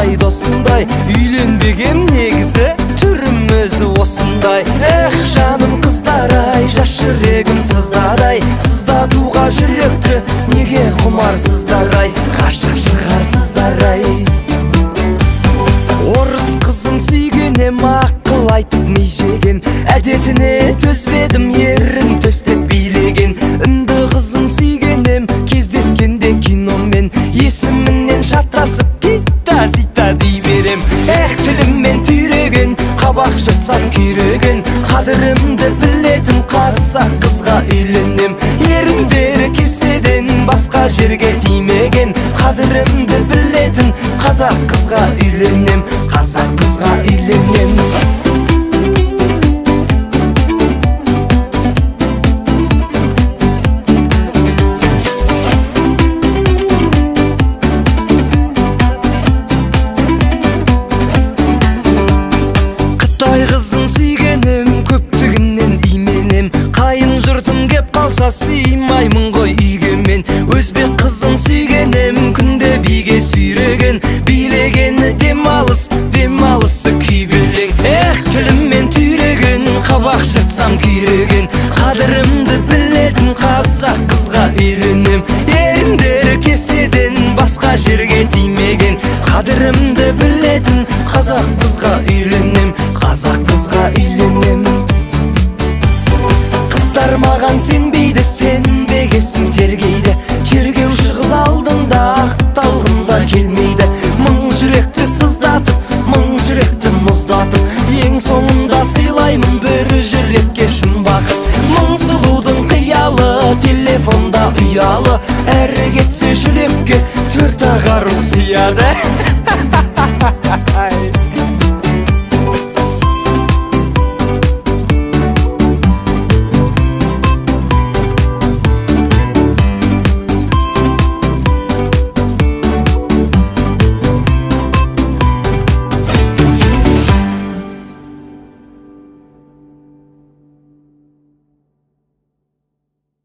қандай досындай, үйленбеген негізі түрім өзі осындай. Эх, жаным қыздар-ай, жас жүрегім сыздар-ай, сыздатуға жүректі неге құмарсыздар-ай, ғашық шығарсыздар-ай. Орыс қызын сүйгенем, ақыл айтып ми жеген, әдетіне төзбедім, ерін төстеп билеген. Үнді қызын сүйгенем, кездескенде киномен, есімінен шатасып кита-зита дей берем. Эх, тіліммен түйреген, қабақ жыртсам күйреген, қадірімді білетін қазақ қызға үйленем. Еріндері кеседен басқа жерге тимеген, қадірімді білетін қазақ қызға үйленем, қазақ қызға үйленем. Қытай қызын сүйгенем, көптігінен именем, қайын жұртым кеп қалса сыймаймын ғой үйге мен. Өзбек қызын сүйгенем, күнде биге сүйреген, билегені демалыс, демалысы күйбелең. Эх, тіліммен түйреген, қабақ жыртсам күйреген, қадірімді білетін қазақ қызға үйленем. Еріндері кеседен басқа жерге тимеген, қадірімді білетін қазақ қызға үйленем, қазақ қызға үйленем. Қыздар маған сенбейді, сенбегесін тергейді, тергеуші қыз алдында ақталғында келмейді. Мың жүректі сыздатып, мың жүректі мұздатып, ең соңында сыйлаймын бір жүрекке шын бақыт. Мың сұлудың қиялы, телефонда ұялы, әрі кетсе жүрекке төрт ағару сияды.